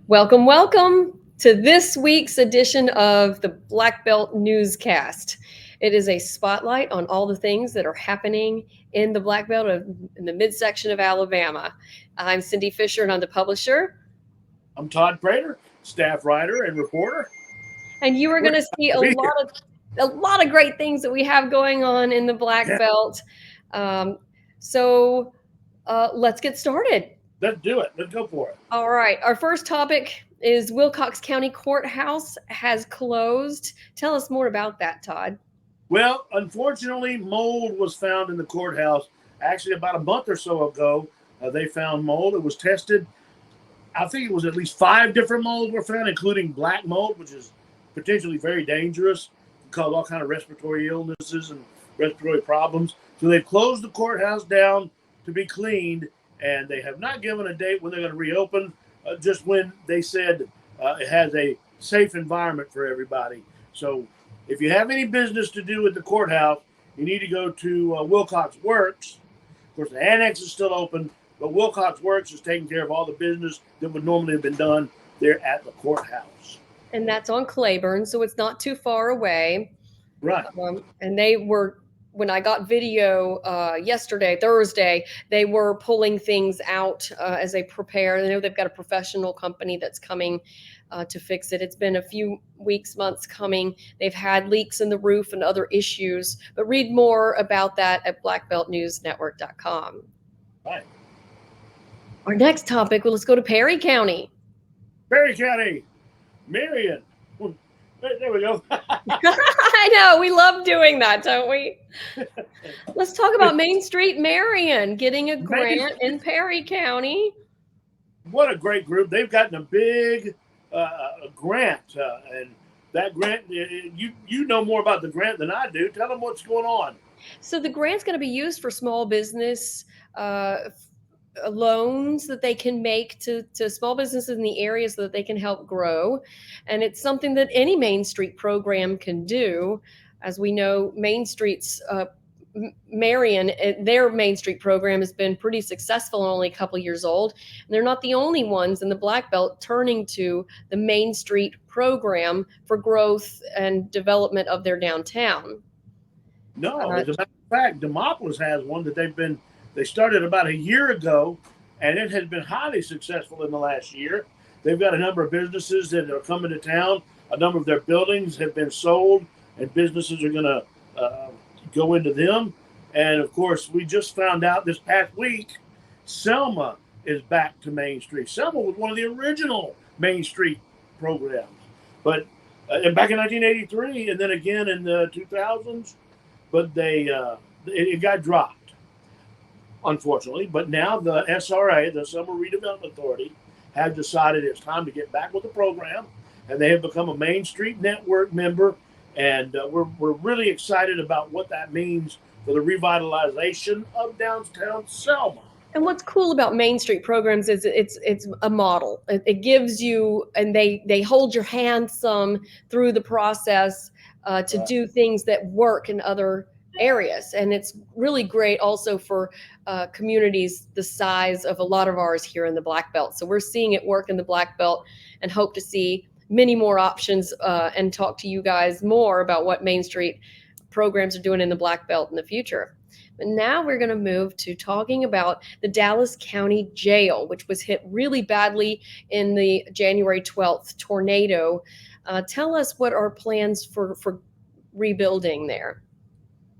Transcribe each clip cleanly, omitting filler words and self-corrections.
Welcome, welcome to this week's edition of the Black Belt Newscast. It is a spotlight on all the things that are happening in the Black Belt in the midsection of Alabama. I'm Cindy Fisher, and I'm the publisher. I'm Todd Prater, staff writer and reporter. And you are going to see a lot of great things that we have going on in the Black Belt. So let's get started. Let's do it. Let's go for it. All right. Our first topic is Wilcox County Courthouse has closed. Tell us more about that, Todd. Well, unfortunately, mold was found in the courthouse. Actually, about a month or so ago, they found mold. It was tested. I think it was at least 5 different molds were found, including black mold, which is potentially very dangerous, can cause all kinds of respiratory illnesses and respiratory problems. So they've closed the courthouse down to be cleaned, and they have not given a date when they're going to reopen, just when they said it has a safe environment for everybody. So if you have any business to do with the courthouse, you need to go to Wilcox Works. Of course, the annex is still open, but Wilcox Works is taking care of all the business that would normally have been done there at the courthouse. And that's on Claiborne, so it's not too far away. Right. And they were, when I got video Thursday, they were pulling things out as they prepare. I know they've got a professional company that's coming to fix it. It's been a few weeks, months coming. They've had leaks in the roof and other issues. But read more about that at blackbeltnewsnetwork.com. Right. Our next topic, well, let's go to Perry County. Perry County, Marion. There we go. I know. We love doing that, don't we? Let's talk about Main Street Marion getting a grant in Perry County. What a great group. They've gotten a big grant. And that grant, you know more about the grant than I do. Tell them what's going on. So the grant's going to be used for small business loans that they can make to small businesses in the area so that they can help grow. And it's something that any Main Street program can do. As we know, Main Street's Marion, their Main Street program has been pretty successful and only a couple years old. And they're not the only ones in the Black Belt turning to the Main Street program for growth and development of their downtown. No, as a matter of fact, Demopolis has one that they started about a year ago, and it has been highly successful in the last year. They've got a number of businesses that are coming to town. A number of their buildings have been sold, and businesses are going to go into them. And, of course, we just found out this past week, Selma is back to Main Street. Selma was one of the original Main Street programs. But back in 1983 and then again in the 2000s, but it got dropped, unfortunately. But now the SRA, the Summer Redevelopment Authority, have decided it's time to get back with the program, and they have become a Main Street Network member, and we're really excited about what that means for the revitalization of downtown Selma. And what's cool about Main Street programs is it's a model. It gives you, and they hold your hand some through the process to do things that work in other areas. And it's really great also for communities the size of a lot of ours here in the Black Belt. So we're seeing it work in the Black Belt and hope to see many more options and talk to you guys more about what Main Street programs are doing in the Black Belt in the future. But now we're going to move to talking about the Dallas County Jail, which was hit really badly in the January 12th tornado. Tell us what our plans for rebuilding there.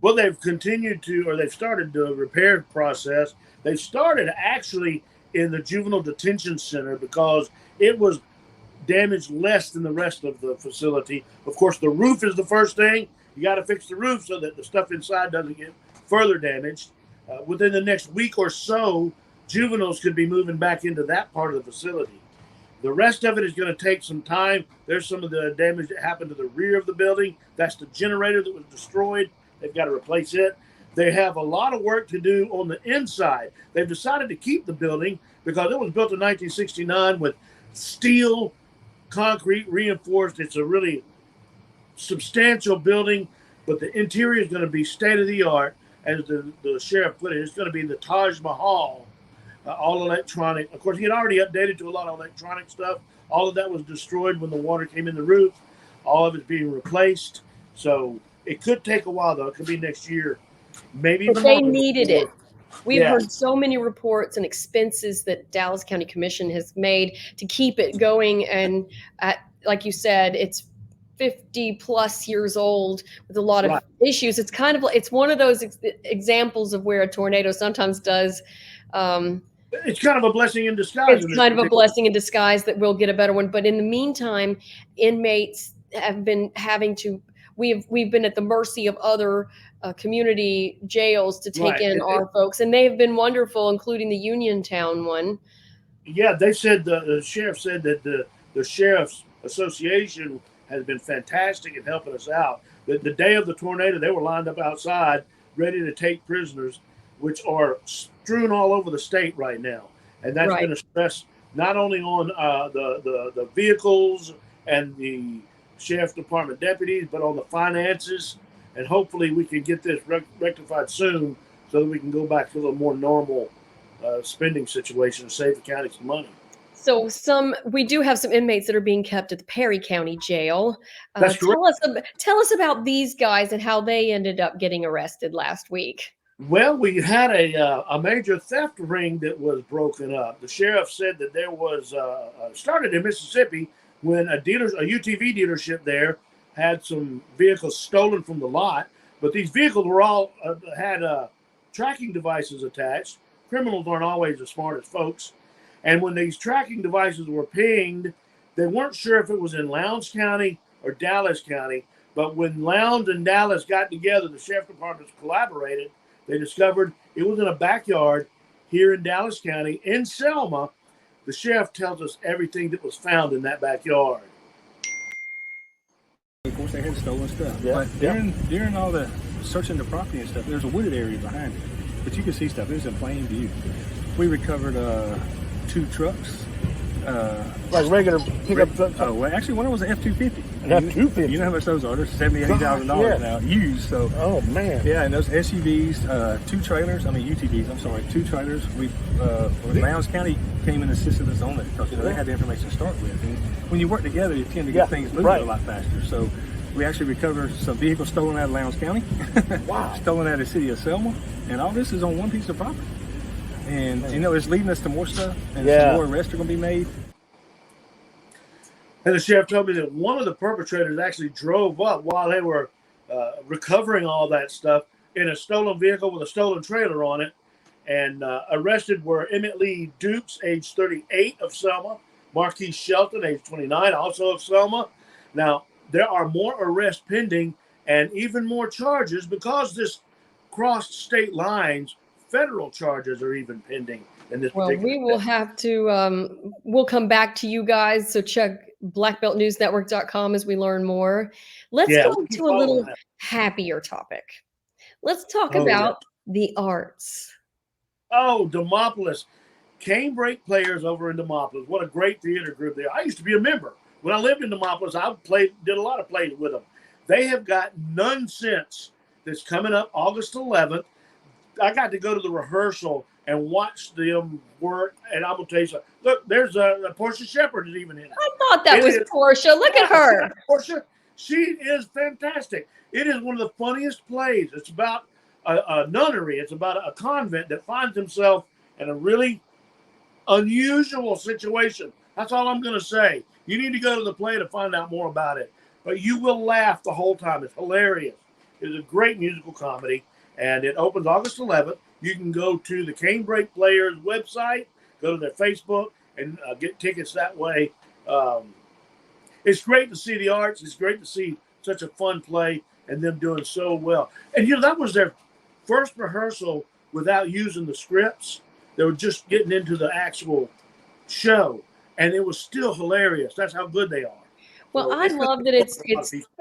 Well, they've started the repair process. They started actually in the juvenile detention center because it was damaged less than the rest of the facility. Of course, the roof is the first thing. You got to fix the roof so that the stuff inside doesn't get further damaged. Within the next week or so, juveniles could be moving back into that part of the facility. The rest of it is going to take some time. There's some of the damage that happened to the rear of the building. That's the generator that was destroyed. They've got to replace it. They have a lot of work to do on the inside. They've decided to keep the building because it was built in 1969 with steel, concrete, reinforced. It's a really substantial building, but the interior is going to be state-of-the-art. As the sheriff put it, it's going to be the Taj Mahal all electronic. Of course, he had already updated to a lot of electronic stuff. All of that was destroyed when the water came in the roof. All of it's being replaced. So it could take a while, though. It could be next year. Maybe But they needed it. We've Yeah. heard so many reports and expenses that Dallas County Commission has made to keep it going. And like you said, it's 50 plus years old with a lot of issues. It's kind of like, it's one of those examples of where a tornado sometimes does. It's kind of a blessing in disguise. It's kind of a blessing in disguise that we'll get a better one. But in the meantime, inmates have been having to, we've been at the mercy of other community jails to take in our folks. And they've been wonderful, including the Uniontown one. Yeah, they said, the sheriff said that the Sheriff's Association has been fantastic in helping us out. The day of the tornado, they were lined up outside ready to take prisoners, which are strewn all over the state right now. And that's been a stress not only on the vehicles and the sheriff's department deputies, but on the finances. And hopefully we can get this rectified soon so that we can go back to a little more normal spending situation and save the county some money. So we do have some inmates that are being kept at the Perry County Jail. That's correct. Tell us about these guys and how they ended up getting arrested last week. Well, we had a major theft ring that was broken up. The sheriff said that there was started in Mississippi when a UTV dealership there had some vehicles stolen from the lot, but these vehicles were all had tracking devices attached. Criminals aren't always the smartest folks. And when these tracking devices were pinged, they weren't sure if it was in Lowndes County or Dallas County. But when Lowndes and Dallas got together, the sheriff departments collaborated. They discovered it was in a backyard here in Dallas County, in Selma. The sheriff tells us everything that was found in that backyard. Of course, they had stolen stuff. Yeah. But during all the searching the property and stuff, there's a wooded area behind it. But you can see stuff. It was in plain view. We recovered 2 trucks. Like regular pickup trucks? Well, actually, one of them was an F-250. An F-250? You know how much those are? They're $70,000, $80,000 now, used. So, oh, man. Yeah, and those SUVs, 2 trailers, UTVs, I'm sorry, 2 trailers. Lowndes County came and assisted us on it because they had the information to start with. And when you work together, you tend to get things moving a lot faster. So we actually recovered some vehicles stolen out of Lowndes County. Wow. Stolen out of the city of Selma. And all this is on one piece of property. And, it's leading us to more stuff. And some more arrests are going to be made. And the sheriff told me that one of the perpetrators actually drove up while they were recovering all that stuff in a stolen vehicle with a stolen trailer on it. And arrested were Emmett Lee Dukes, age 38 of Selma, Marquise Shelton, age 29, also of Selma. Now, there are more arrests pending and even more charges because this crossed state lines. Federal charges are even pending in this. Well, we will have to, we'll come back to you guys. So check blackbeltnewsnetwork.com as we learn more. Let's go to a little happier topic. Let's talk about the arts. Oh, Demopolis. Canebrake Players over in Demopolis. What a great theater group there. I used to be a member. When I lived in Demopolis, I did a lot of plays with them. They have got None Sense that's coming up August 11th. I got to go to the rehearsal and watch them work. And I'm going to tell you something. Look, there's a Portia Shepherd is even in it. I thought that was Portia. Look at her. Portia, she is fantastic. It is one of the funniest plays. It's about a nunnery. It's about a convent that finds himself in a really unusual situation. That's all I'm going to say. You need to go to the play to find out more about it. But you will laugh the whole time. It's hilarious. It's a great musical comedy. And it opens August 11th. You can go to the Canebrake Players website, go to their Facebook, and get tickets that way. It's great to see the arts. It's great to see such a fun play and them doing so well. And, that was their first rehearsal without using the scripts. They were just getting into the actual show. And it was still hilarious. That's how good they are. Well, I love that it's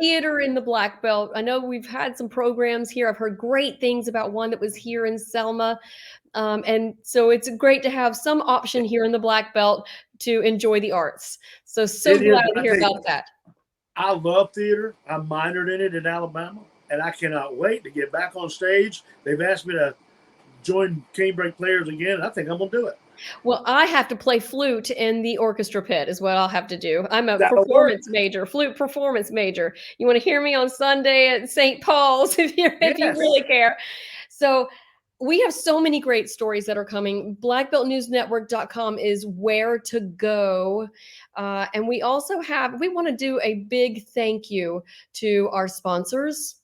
theater in the Black Belt. I know we've had some programs here. I've heard great things about one that was here in Selma. And so it's great to have some option here in the Black Belt to enjoy the arts. So glad to hear about that. I love theater. I minored in it in Alabama, and I cannot wait to get back on stage. They've asked me to join Canebrake Players again, and I think I'm going to do it. Well, I have to play flute in the orchestra pit is what I'll have to do. I'm a That'll performance major, flute performance major. You want to hear me on Sunday at St. Paul's if you Yes. really care. So we have so many great stories that are coming. BlackBeltNewsNetwork.com is where to go. And we also we want to do a big thank you to our sponsors.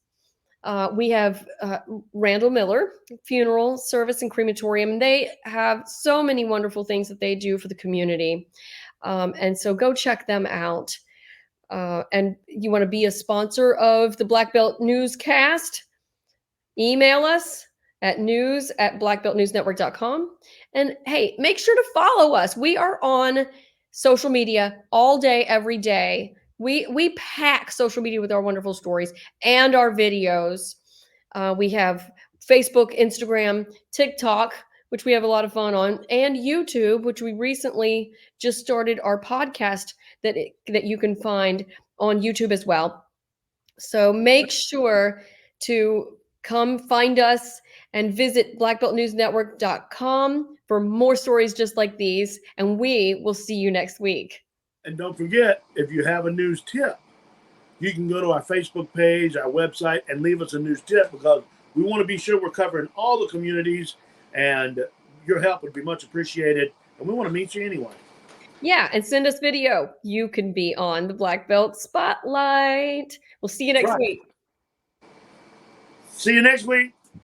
We have Randall Miller Funeral Service and Crematorium. They have so many wonderful things that they do for the community. And so go check them out. And you want to be a sponsor of the Black Belt Newscast? Email us at news@blackbeltnewsnetwork.com. And hey, make sure to follow us. We are on social media all day, every day. We pack social media with our wonderful stories and our videos. We have Facebook, Instagram, TikTok, which we have a lot of fun on, and YouTube, which we recently just started our podcast that you can find on YouTube as well. So make sure to come find us and visit blackbeltnewsnetwork.com for more stories just like these. And we will see you next week. And don't forget, if you have a news tip, you can go to our Facebook page, our website, and leave us a news tip, because we want to be sure we're covering all the communities, and your help would be much appreciated. And we want to meet you anyway. Yeah, and send us video. You can be on the Black Belt Spotlight. We'll see you next week. See you next week.